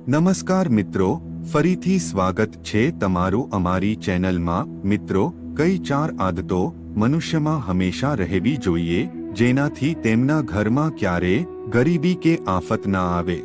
નમસ્કાર મિત્રો, ફરીથી સ્વાગત છે તમારું અમારી ચેનલમાં। મિત્રો, કઈ 4 આદતો મનુષ્યમાં હંમેશા રહેવી જોઈએ જેનાથી તેમના ઘરમાં ક્યારેય ગરીબી કે આફત ના આવે।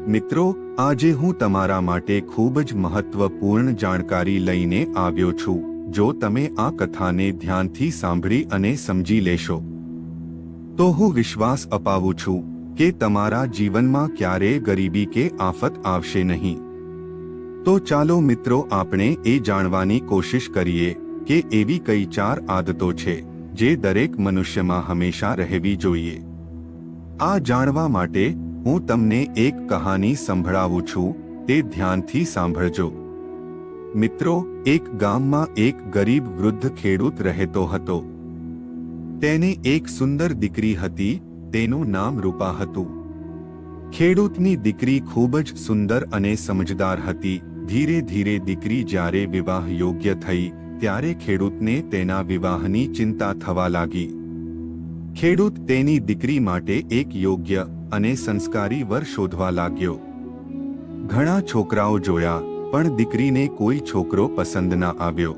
મિત્રો, આજે હું તમારા માટે ખૂબ જ મહત્વપૂર્ણ જાણકારી લઈને આવ્યો છું। જો તમે આ કથાને ધ્યાનથી સાંભળી અને સમજી લેશો તો હું વિશ્વાસ અપાવું છું કે તમારા જીવનમાં ક્યારેય ગરીબી કે આફત આવશે નહીં। તો ચાલો મિત્રો, આપણે એ જાણવાની કોશિશ કરીએ કે એવી કઈ 4 આદતો છે જે દરેક મનુષ્યમાં હંમેશા રહેવી જોઈએ। આ જાણવા માટે હું તમને એક કહાની સંભળાવું છું, તે ધ્યાનથી સાંભળજો। મિત્રો, એક ગામમાં એક ગરીબ વૃદ્ધ ખેડૂત રહેતો હતો। તેને એક સુંદર દીકરી હતી, તેનું નામ રૂપા હતું। ખેડૂતની દીકરી ખૂબ જ સુંદર અને સમજદાર હતી। ધીરે ધીરે દીકરી જ્યારે વિવાહ યોગ્ય થઈ ત્યારે ખેડૂતને તેના વિવાહની ચિંતા થવા લાગી। ખેડૂત તેની દીકરી માટે એક યોગ્ય અને સંસ્કારી વર શોધવા લાગ્યો। ઘણા છોકરાઓ જોયા, પણ દીકરીને કોઈ છોકરો પસંદ ના આવ્યો।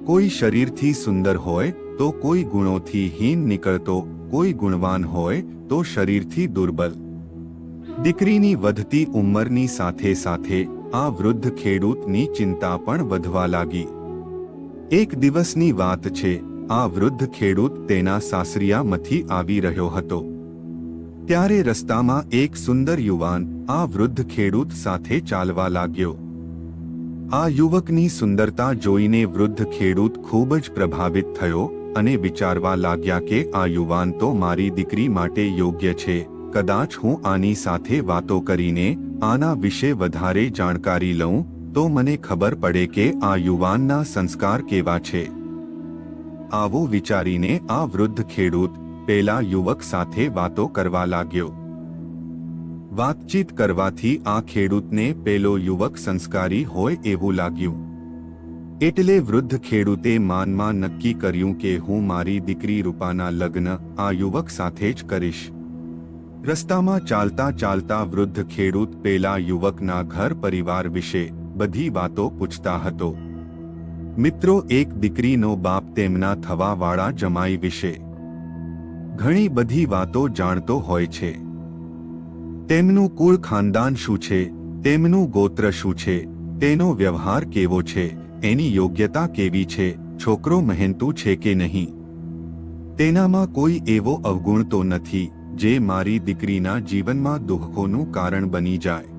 કોઈ શરીરથી સુંદર હોય તો કોઈ ગુણોથી હીન નીકળતો, કોઈ ગુણવાન હોય તો શરીરથી દુર્બલ। દીકરીની વધતી ઉંમરની સાથે સાથે આ વૃદ્ધ ખેડૂતની ચિંતા પણ વધવા લાગી। એક દિવસની વાત છે, આ વૃદ્ધ ખેડૂત તેના સાસરિયામાંથી આવી રહ્યો હતો। ત્યારે રસ્તામાં એક સુંદર યુવાન આ વૃદ્ધ ખેડૂત સાથે ચાલવા લાગ્યો। આ યુવકની સુંદરતા જોઈને વૃદ્ધ ખેડૂત ખૂબ જ પ્રભાવિત થયો અને વિચારવા લાગ્યા કે આ યુવાન તો મારી દીકરી માટે યોગ્ય છે। કદાચ હું આની સાથે વાતો કરીને આના વિશે વધારે જાણકારી લઉં તો મને ખબર પડે કે આ યુવાનના સંસ્કાર કેવા છે। આવું વિચારીને આ વૃદ્ધ ખેડૂત પેલા યુવક સાથે વાતો કરવા લાગ્યો। વાતચીત કરવાથી આ ખેડૂતને પેલો યુવક સંસ્કારી હોય એવું લાગ્યું। એટલે વૃદ્ધ ખેડૂતે મનમાં નક્કી કર્યું કે હું મારી દીકરી રૂપાના લગ્ન આ યુવક સાથે જ કરીશ। રસ્તામાં ચાલતા ચાલતા વૃદ્ધ ખેડૂત પેલા યુવકના ઘર પરિવાર વિશે બધી વાતો પૂછતા હતો। મિત્રો, એક દીકરીનો બાપ તેમના થવાવાળા જમાઈ વિશે ઘણી બધી વાતો જાણતો હોય છે। તેમનું કુળ ખાનદાન શું છે, તેમનું ગોત્ર શું છે, તેનો વ્યવહાર કેવો છે, એની યોગ્યતા કેવી છે, છોકરો મહેનતુ છે કે નહીં, તેનામાં કોઈ એવો અવગુણ તો નથી જે મારી દીકરીના જીવનમાં દુઃખોનું કારણ બની જાય।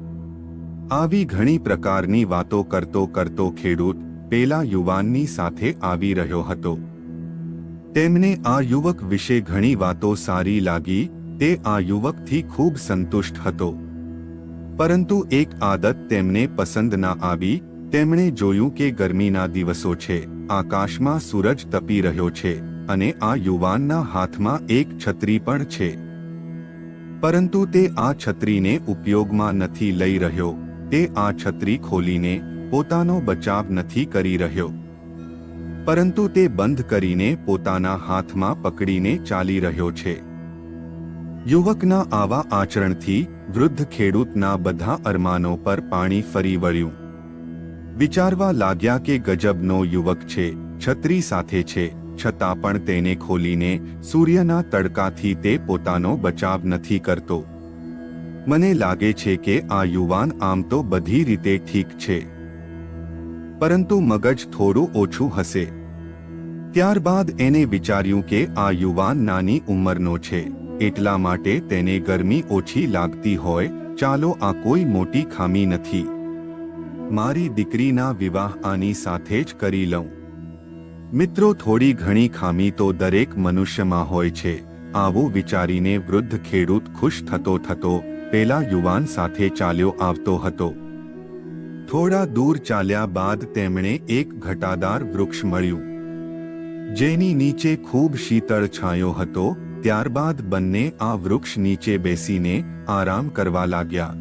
આવી ઘણી પ્રકારની વાતો કરતો કરતો ખેડૂત પેલા યુવાનની સાથે આવી રહ્યો હતો। તેમને આ યુવક વિશે ઘણી વાતો સારી લાગી। તે આ યુવકથી ખૂબ સંતુષ્ટ હતો, પરંતુ એક આદત તેમને પસંદ ના આવી। તેમણે જોયું કે ગરમીના દિવસો છે, આકાશમાં સૂરજ તપી રહ્યો છે અને આ યુવાનના હાથમાં એક છત્રી પણ છે, પરંતુ તે આ છત્રીને ઉપયોગમાં નથી લઈ રહ્યો। તે આ છત્રી ખોલીને પોતાનો બચાવ નથી કરી રહ્યો, પરંતુ તે બંધ કરીને પોતાના હાથમાં પકડીને ચાલી રહ્યો છે। યુવકના આવા આચરણથી વૃદ્ધ ખેડૂતના બધા અરમાનો પર પાણી ફરી વળ્યું। વિચારવા લાગ્યા કે ગજબનો યુવક છે, છત્રી સાથે છે, છતાં પણ તેને ખોલીને સૂર્યના તડકાથી તે પોતાનો બચાવ નથી કરતો। મને લાગે છે કે આ યુવાન આમ તો બધી રીતે ઠીક છે, પરંતુ મગજ થોડું ઓછું હશે। ત્યારબાદ એને વિચાર્યું કે આ યુવાન નાની ઉંમરનો છે, એટલા માટે તેને ગરમી ઓછી લાગતી હોય। ચાલો, આ કોઈ મોટી ખામી નથી, મારી દીકરીના વિવાહ આની સાથે જ કરી લઉં। મિત્રો, થોડી ઘણી ખામી તો દરેક મનુષ્યમાં હોય છે। આવું વિચારીને વૃદ્ધ ખેડૂત ખુશ થતો થતો પેલા યુવાન સાથે ચાલ્યો આવતો હતો। થોડા દૂર ચાલ્યા બાદ તેમણે એક ઘટાદાર વૃક્ષ મળ્યું, જેની નીચે ખૂબ શીતળ છાંયો હતો। ત્યારબાદ બંને આ વૃક્ષ નીચે બેસીને આરામ કરવા લાગ્યા।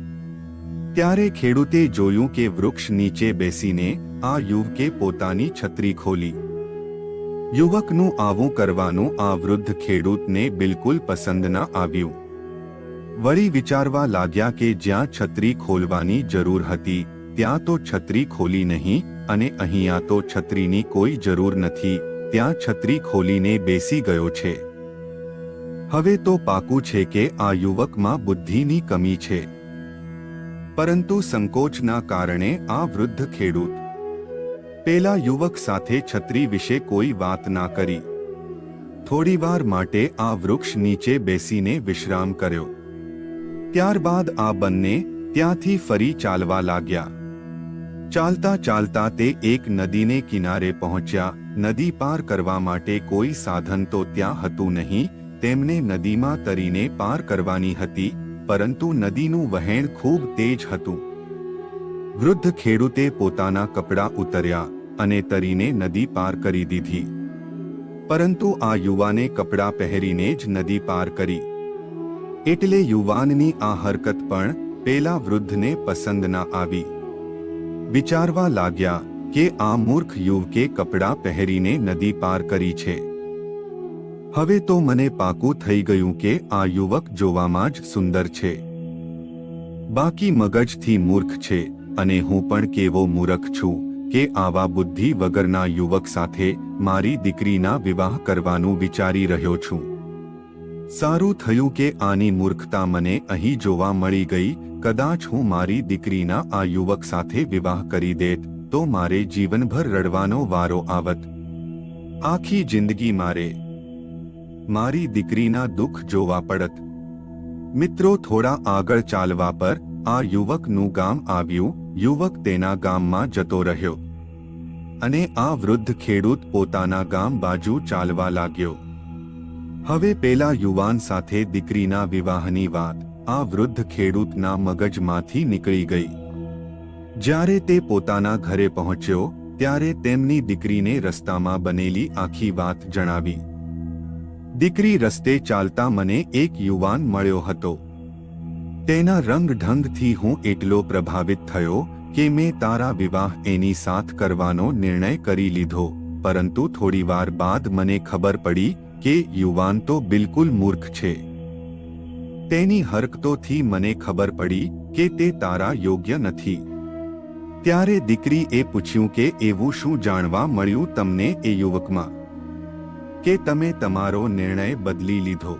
ત્યારે ખેડૂતે જોયું કે વૃક્ષ નીચે બેસીને આ યુવકે પોતાની છત્રી ખોલી। યુવકનું આવું કરવાનું આ વૃદ્ધ ખેડૂતને બિલકુલ પસંદ ન આવ્યું। વળી વિચારવા લાગ્યા કે જ્યાં છત્રી ખોલવાની જરૂર હતી ત્યાં તો છત્રી ખોલી નહીં, અને અહીંયા તો છત્રીની કોઈ જરૂર નથી, ત્યાં છત્રી ખોલીને બેસી ગયો છે. હવે તો પાકું છે કે આ યુવકમાં બુદ્ધિની કમી છે. પરંતુ સંકોચના કારણે આ વૃદ્ધ ખેડૂત પેલા યુવક સાથે છત્રી વિશે કોઈ વાત ના કરી. થોડીવાર માટે આ વૃક્ષ નીચે બેસીને વિશ્રામ કર્યો. ત્યારબાદ આ બંને ત્યાંથી ફરી ચાલવા લાગ્યા. ચાલતા ચાલતા તે એક નદીને કિનારે પહોંચ્યા. નદી પાર કરવા માટે કોઈ સાધન તો ત્યાં હતું નહીં. તેમને નદીમાં તરીને પાર કરવાની હતી, પરંતુ નદીનું વહેણ ખૂબ તેજ હતું. વૃદ્ધ ખેડૂતે પોતાના કપડાં ઉતાર્યા અને તરીને નદી પાર કરી દીધી. પરંતુ આ યુવાને કપડાં પહેરીને જ નદી પાર કરી. એટલે યુવાનની આ હરકત પણ પેલા વૃદ્ધને પસંદ ના આવી. વિચારવા લાગ્યા કે આ મૂર્ખ યુવકે કપડાં પહેરીને નદી પાર કરી છે. હવે તો મને પાકું થઈ ગયું કે આ યુવક જોવામાં જ સુંદર છે, બાકી મગજથી મૂર્ખ છે. અને હું પણ કેવો મૂર્ખ છું કે આવા બુદ્ધિ વગરના યુવક સાથે મારી દીકરીના વિવાહ કરવાનું વિચારી રહ્યો છું. સારું થયું કે આની મૂર્ખતા મને અહીં જોવા મળી ગઈ. કદાચ હું મારી દીકરીના આ યુવક સાથે વિવાહ કરી દેત તો મારે જીવનભર રડવાનો વારો આવત. આખી જિંદગી મારી દીકરીના દુઃખ જોવા પડત. મિત્રો, થોડા આગળ ચાલવા પર આ યુવકનું ગામ આવ્યું. યુવક તેના ગામમાં જતો રહ્યો અને આ વૃદ્ધ ખેડૂત પોતાના ગામ બાજુ ચાલવા લાગ્યો. હવે પેલા યુવાન સાથે દીકરીના વિવાહની વાત આ વૃદ્ધ ખેડૂતના મગજમાંથી નીકળી ગઈ. જ્યારે તે પોતાના ઘરે પહોંચ્યો ત્યારે તેમની દીકરીને રસ્તામાં બનેલી આખી વાત જણાવી. દીકરી, રસ્તે ચાલતા મને એક યુવાન મળ્યો હતો. તેના રંગ ઢંગથી હું એટલો પ્રભાવિત થયો કે મેં તારા વિવાહ એની સાથ કરવાનો નિર્ણય કરી લીધો. પરંતુ થોડીવાર બાદ મને ખબર પડી કે યુવાન તો બિલકુલ મૂર્ખ છે. તેની હરકતોથી મને ખબર પડી કે તે તારા યોગ્ય નથી. ત્યારે દીકરીએ પૂછ્યું કે એવું શું જાણવા મળ્યું તમને એ યુવકમાં કે તમે તમારો નિર્ણય બદલી લીધો?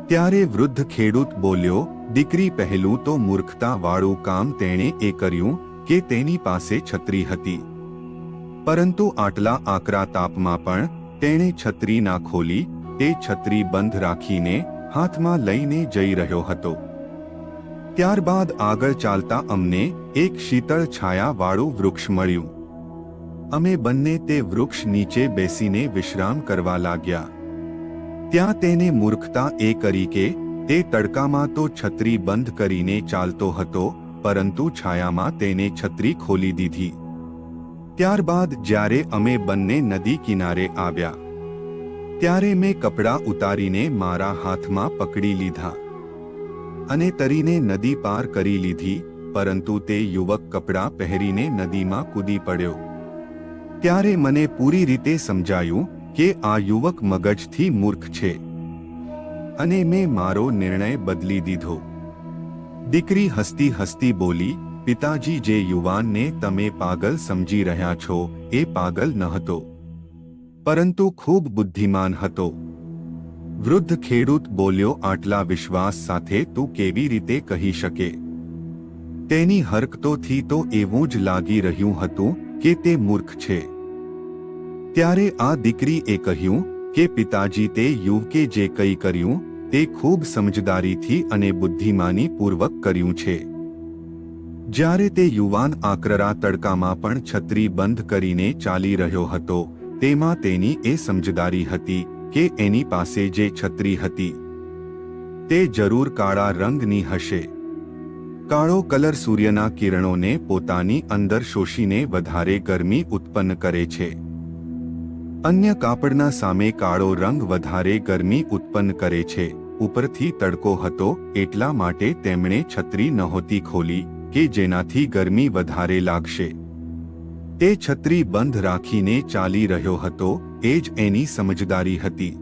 ત્યારે વૃદ્ધ ખેડૂત બોલ્યો, દીકરી, પહેલું તો મૂર્ખતાવાળું કામ તેણે એ કર્યું કે તેની પાસે છત્રી હતી, પરંતુ આટલા આકરા તાપમાં પણ તેણે છત્રી ના ખોલી. તે છત્રી બંધ રાખીને હાથમાં લઈને જઈ રહ્યો હતો. ત્યારબાદ આગળ ચાલતા અમને એક શીતળ છાયાવાળું વૃક્ષ મળ્યું. અમે બંને તે વૃક્ષ નીચે બેસીને વિશ્રામ કરવા લાગ્યા. ત્યાં તેને મૂર્ખતા એ કરી કે તે તડકામાં તો છત્રી બંધ કરીને ચાલતો હતો, પરંતુ છાયામાં તેને છત્રી ખોલી દીધી. ત્યારબાદ જ્યારે અમે બંને નદી કિનારે આવ્યા ત્યારે મેં કપડાં ઉતારીને મારા હાથમાં પકડી લીધા અને તરીને નદી પાર કરી લીધી. પરંતુ તે યુવક કપડાં પહેરીને નદીમાં કૂદી પડ્યો. ત્યારે મને પૂરી રીતે સમજાયું કે આ યુવક મગજથી મૂર્ખ છે અને મેં મારો નિર્ણય બદલી દીધો. દીકરી હસતી હસતી બોલી, પિતાજી, જે યુવાનને તમે પાગલ સમજી રહ્યા છો એ પાગલ ન હતો, પરંતુ ખૂબ બુદ્ધિમાન હતો. વૃદ્ધ ખેડૂત બોલ્યો, આટલા વિશ્વાસ સાથે તું કેવી રીતે કહી શકે? તેની હરકતોથી તો એવું જ લાગી રહ્યું હતું કે તે મૂર્ખ છે. ત્યારે આ દીકરીએ કહ્યું કે પિતાજી, તે યુવકે જે કંઈ કર્યું તે ખૂબ સમજદારીથી અને બુદ્ધિમાની પૂર્વક કર્યું છે. જ્યારે તે યુવાન આકરા તડકામાં પણ છત્રી બંધ કરીને ચાલી રહ્યો હતો, તેમાં તેની એ સમજદારી હતી કે એની પાસે જે છત્રી હતી તે જરૂર કાળા રંગની હશે. કાળો કલર સૂર્યના કિરણોને પોતાની અંદર શોષીને વધારે ગરમી ઉત્પન્ન કરે છે. અન્ય કાપડના સામે કાળો રંગ વધારે ગરમી ઉત્પન્ન કરે છે. ઉપરથી તડકો હતો એટલા માટે તેમણે છત્રી નહોતી ખોલી કે જેનાથી ગરમી વધારે લાગશે. તે છત્રી બંધ રાખીને ચાલી રહ્યો હતો, એ જ એની સમજદારી હતી.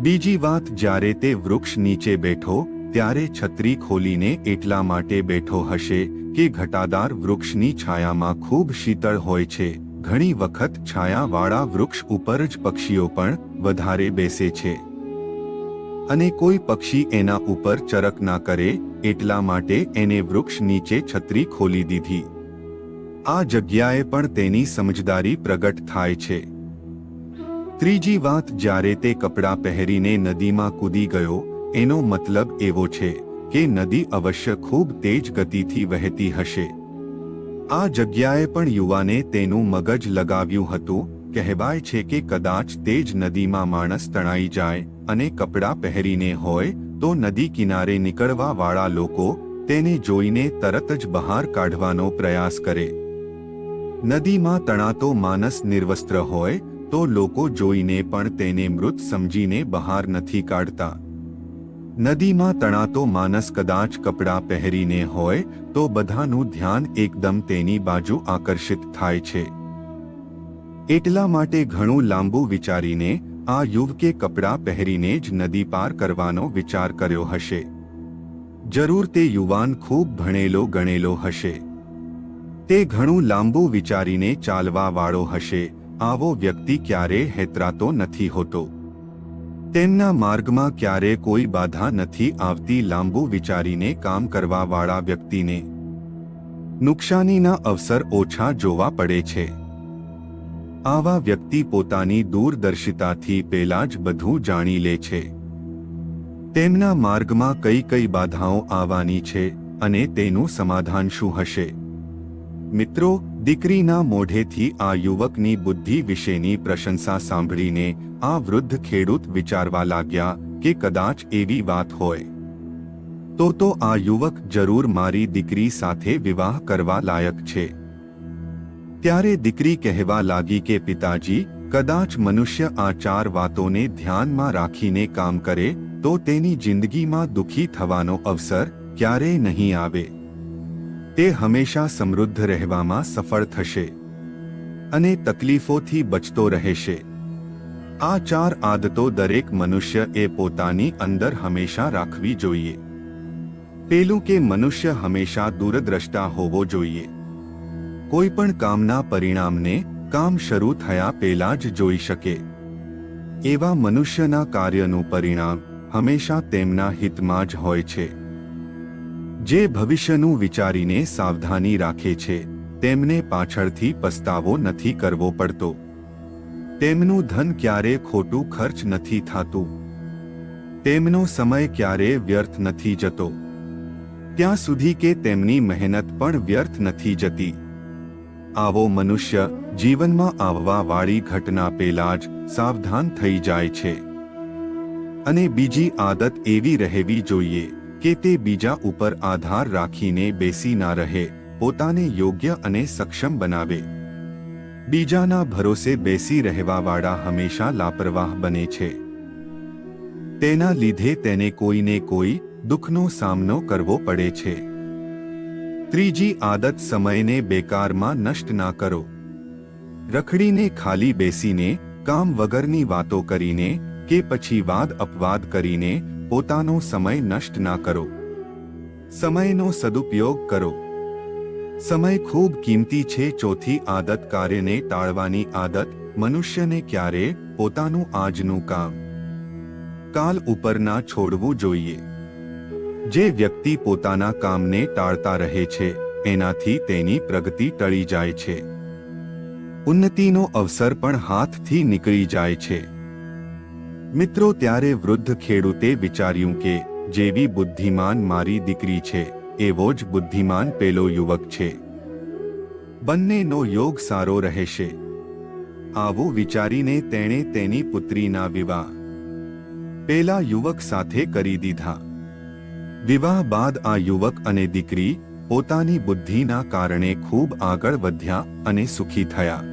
બીજી વાત, જ્યારે તે વૃક્ષ નીચે બેઠો ત્યારે છત્રી ખોલીને એટલા માટે બેઠો હશે કે ઘટાદાર વૃક્ષની છાયામાં ખૂબ શીતળ હોય છે. ઘણી વખત છાયાવાળા વૃક્ષ ઉપર જ પક્ષીઓ પણ વધારે બેસે છે અને કોઈ પક્ષી એના ઉપર ચરક ના કરે એટલા માટે એને વૃક્ષ નીચે છત્રી ખોલી દીધી. આ જગ્યાએ પણ તેની સમજદારી પ્રગટ થાય છે. ત્રીજી વાત, જ્યારે તે કપડાં પહેરીને નદીમાં કૂદી ગયો એનો મતલબ એવો છે કે નદી અવશ્ય ખૂબ તેજ ગતિથી વહેતી હશે. આ જગ્યાએ પણ યુવાને તેનું મગજ લગાવ્યું હતું. કહેવાય છે કે કદાચ તે જ નદીમાં માણસ તણાઈ જાય અને કપડાં પહેરીને હોય તો નદી કિનારે નીકળવા વાળા લોકો તેને જોઈને તરત જ બહાર કાઢવાનો પ્રયાસ કરે. નદીમાં તણાતો માણસ નિર્વસ્ત્ર હોય તો લોકો જોઈને પણ તેને મૃત સમજીને બહાર નથી કાઢતા. નદીમાં તણાતો માણસ કદાચ કપડાં પહેરીને હોય તો બધાનું ધ્યાન એકદમ તેની બાજુ આકર્ષિત થાય છે. એટલા માટે ઘણું લાંબુ વિચારીને આ યુવકે કપડાં પહેરીને જ નદી પાર કરવાનો વિચાર કર્યો હશે. જરૂર તે યુવાન ખૂબ ભણેલો ગણેલો હશે. તે ઘણું લાંબુ વિચારીને ચાલવા વાળો હશે. આવો વ્યક્તિ ક્યારે હેતરાતો નથી હોતો. તેમના માર્ગમાં ક્યારે કોઈ બાધા નથી આવતી. લાંબુ વિચારીને કામ કરવા વાળા વ્યક્તિને નુકસાનીના અવસર ઓછા જોવા પડે છે. આવા વ્યક્તિ પોતાની દૂરદર્શિતાથી પહેલા જ બધું જાણી લે છે. તેમના માર્ગમાં કઈ કઈ બાધાઓ આવવાની છે અને તેનું સમાધાન શું હશે. મિત્રો, દીકરીના મોઢેથી આ યુવકની બુદ્ધિ વિશેની પ્રશંસા સાંભળીને આ વૃદ્ધ ખેડૂત વિચારવા લાગ્યા કે કદાચ એવી વાત હોય તો આ યુવક જરૂર મારી દીકરી સાથે વિવાહ કરવા લાયક છે. ત્યારે દીકરી કહેવા લાગી કે પિતાજી, કદાચ મનુષ્ય આ 4 વાતોને ધ્યાનમાં રાખીને કામ કરે તો તેની જિંદગીમાં દુઃખી થવાનો અવસર ક્યારેય નહીં આવે. તે હંમેશા સમૃદ્ધ રહેવામાં સફળ થશે અને તકલીફોથી બચતો રહેશે. આ 4 આદતો દરેક મનુષ્યએ પોતાની અંદર હંમેશા રાખવી જોઈએ. પેલું કે મનુષ્ય હંમેશા દૂરદ્રષ્ટા હોવો જોઈએ. કોઈ પણ કામના પરિણામને કામ શરૂ થયા પહેલા જ જોઈ શકે. એવા મનુષ્યના કાર્યનું પરિણામ હંમેશા તેમના હિતમાં જ હોય છે. જે ભવિષ્યનું વિચારીને સાવધાની રાખે છે તેમને પાછળથી પસ્તાવો નથી કરવો પડતો. તેમનું ધન ક્યારે ખોટું ખર્ચ નથી થતું. તેમનો સમય ક્યારે વ્યર્થ નથી જતો. ત્યાં સુધી કે તેમની મહેનત પણ વ્યર્થ નથી જતી. આવો મનુષ્ય જીવનમાં આવવા વાળી ઘટના પહેલા જ સાવધાન થઈ જાય છે. અને બીજી આદત એવી રહેવી જોઈએ કે તે બીજા ઉપર આધાર રાખીને બેસી ના રહે, પોતાને યોગ્ય અને સક્ષમ બનાવે. બીજાના ભરોસે બેસી રહેવાવાળા હંમેશા લાપરવાહ બને છે. તેના લીધે તેને કોઈને કોઈ દુઃખનો સામનો કરવો પડે છે. ત્રીજી આદત, સમયને બેકારમાં નષ્ટ ના કરો. રખડીને, ખાલી બેસીને, કામ વગરની વાતો કરીને કે પછી વાદ અપવાદ કરીને પોતાનો સમય નષ્ટ ના કરો. સમયનો સદુપયોગ કરો. સમય ખૂબ કિંમતી છે. ચોથી આદત, કાર્યને ટાળવાની આદત. મનુષ્યને ક્યારે પોતાનું આજનું કામ કાલ ઉપર ના છોડવું જોઈએ. જે વ્યક્તિ પોતાના કામને ટાળતા રહે છે એનાથી તેની પ્રગતિ ટળી જાય છે. ઉન્નતિનો અવસર પણ હાથથી નીકળી જાય છે. મિત્રો, ત્યારે વૃદ્ધ ખેડૂતે વિચાર્યું કે જેવી બુદ્ધિમાન મારી દીકરી છે એવો જ બુદ્ધિમાન પેલો યુવક છે. બંનેનો યોગ સારો રહેશે. આવું વિચારીને તેણે તેની પુત્રીના વિવાહ પેલા યુવક સાથે કરી દીધા. વિવાહ બાદ આ યુવક અને દીકરી પોતાની બુદ્ધિના કારણે ખૂબ આગળ વધ્યા અને સુખી થયા.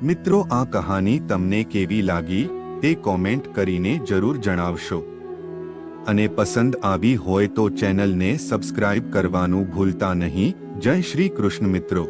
મિત્રો, આ કહાની તમને કેવી લાગી તે કોમેન્ટ કરીને જરૂર જણાવશો. અને પસંદ આવી હોય તો ચેનલને સબસ્ક્રાઇબ કરવાનું ભૂલતા નહીં. જય શ્રી કૃષ્ણ મિત્રો.